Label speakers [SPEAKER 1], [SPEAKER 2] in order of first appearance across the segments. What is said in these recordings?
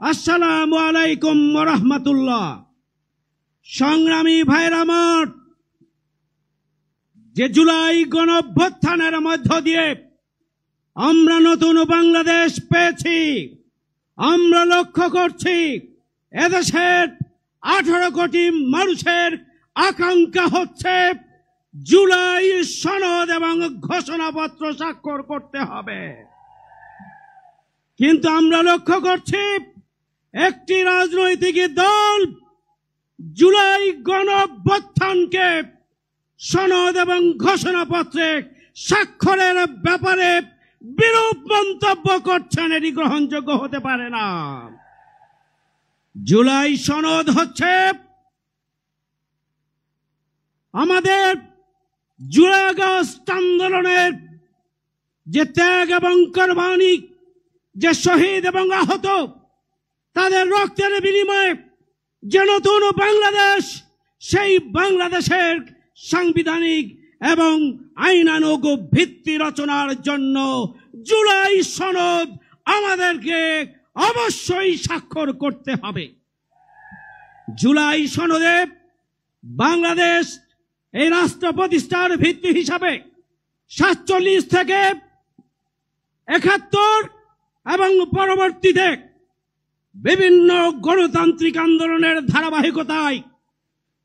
[SPEAKER 1] আসসালামু আলাইকুম ওয়া রাহমাতুল্লাহ। সংগ্রামী ভাইরা আমার, যে জুলাই গণঅভ্যুত্থানের মধ্য দিয়ে আমরা নতুন বাংলাদেশ পেয়েছি, আমরা লক্ষ্য করছি এদেশের 18 কোটি মানুষের আকাঙ্ক্ষা হচ্ছে জুলাই সনদ এবং ঘোষণাপত্র স্বাক্ষর করতে হবে। কিন্তু আমরা লক্ষ্য করছি একটি রাজনৈতিক দল জুলাই গণঅভ্যুত্থানকে সনদ এবং ঘোষণাপত্রে স্বাক্ষরের ব্যাপারে বিরূপ মন্তব্য করছেন। এটি গ্রহণযোগ্য হতে পারে না। জুলাই সনদ হচ্ছে আমাদের জুলাই আগস্ট আন্দোলনের যে ত্যাগ এবং কোরবানি, যে শহীদ এবং আহত, তাদের রক্তের বিনিময়ে যে নতুন বাংলাদেশ, সেই বাংলাদেশের সাংবিধানিক এবং আইনানুগ ভিত্তি রচনার জন্য জুলাই সনদ আমাদেরকে অবশ্যই স্বাক্ষর করতে হবে। জুলাই সনদে বাংলাদেশ এই রাষ্ট্র প্রতিষ্ঠার ভিত্তি হিসাবে 47 থেকে 71 এবং পরবর্তীতে বিভিন্ন গণতান্ত্রিক আন্দোলনের ধারাবাহিকতায়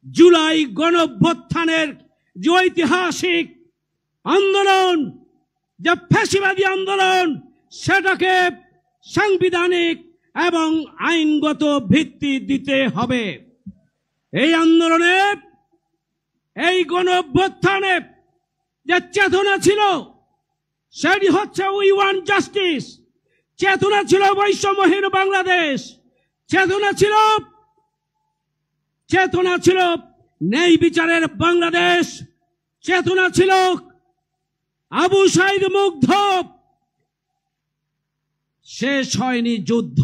[SPEAKER 1] জুলাই গণঅভ্যুত্থানের যে ঐতিহাসিক আন্দোলন, যে ফ্যাসিবাদী আন্দোলন, সেটাকে সাংবিধানিক এবং আইনগত ভিত্তি দিতে হবে। এই আন্দোলনে, এই গণঅভ্যুত্থানে যে চেতনা ছিল সেটি হচ্ছে উই ওয়ান্ট জাস্টিস, চেতনা ছিল বৈষম্যহীন বাংলাদেশ, চেতনা ছিল ন্যায় বিচারের বাংলাদেশ, চেতনা ছিল আবু সাইদ মুগ্ধ। শেষ হয়নি যুদ্ধ।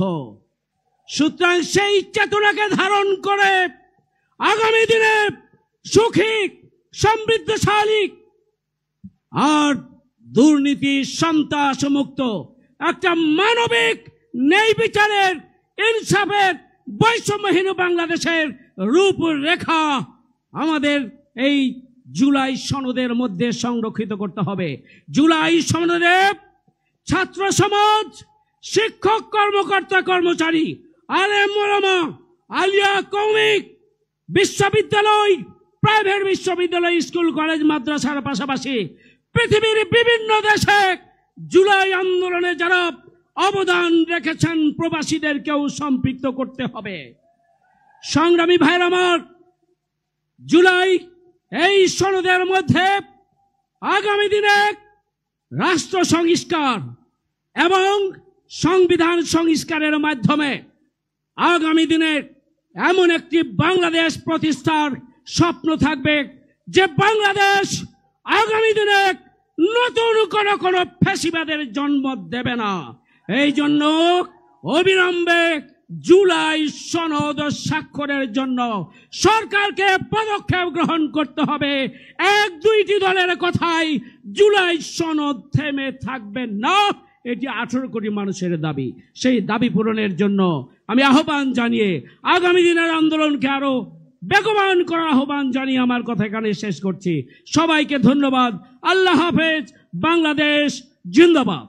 [SPEAKER 1] সুতরাং সেই চেতনাকে ধারণ করে আগামী দিনে সুখী, সমৃদ্ধশালী আর দুর্নীতি সন্ত্রাস মুক্ত একটা মানবিক ন্যায় বিচারের, ইনসাফের, বৈষম্যহীন বাংলাদেশের রূপরেখা আমাদের এই জুলাই সনদের মধ্যে সংরক্ষিত করতে হবে। জুলাই সনদে ছাত্র সমাজ, শিক্ষক, কর্মকর্তা, কর্মচারী, আলেম ওলামা, আলিয়া, কওমিক, বিশ্ববিদ্যালয়, প্রাইভেট বিশ্ববিদ্যালয়, স্কুল, কলেজ, মাদ্রাসার পাশাপাশি পৃথিবীর বিভিন্ন দেশে জুলাই আন্দোলনে যারা অবদান রেখেছেন প্রবাসীদেরকেও সম্পৃক্ত করতে হবে। সংগ্রামী ভাইরা আমার, জুলাই এই সনদের মধ্যে আগামী দিনে রাষ্ট্র সংস্কার এবং সংবিধান সংস্কারের মাধ্যমে আগামী দিনে এমন একটি বাংলাদেশ প্রতিষ্ঠার স্বপ্ন থাকবে যে বাংলাদেশ আগামী দিনে নতুন কোনো ফ্যাসিবাদের জন্ম দেবে না। এই জন্য অবিলম্বে জুলাই সনদ স্বাক্ষরের জন্য সরকারকে পদক্ষেপ গ্রহণ করতে হবে। 1-2টি দলের কথাই জুলাই সনদ থেমে থাকবে না। এটি 18 কোটি মানুষের দাবি। সেই দাবি পূরণের জন্য আমি আহ্বান জানিয়ে আগামী দিনের আন্দোলনকে আরো বেগবান করার আহ্বান জানিয়ে আমার কথা এখানে শেষ করছি। সবাইকে ধন্যবাদ। আল্লাহ হাফেজ। বাংলাদেশ জিন্দাবাদ।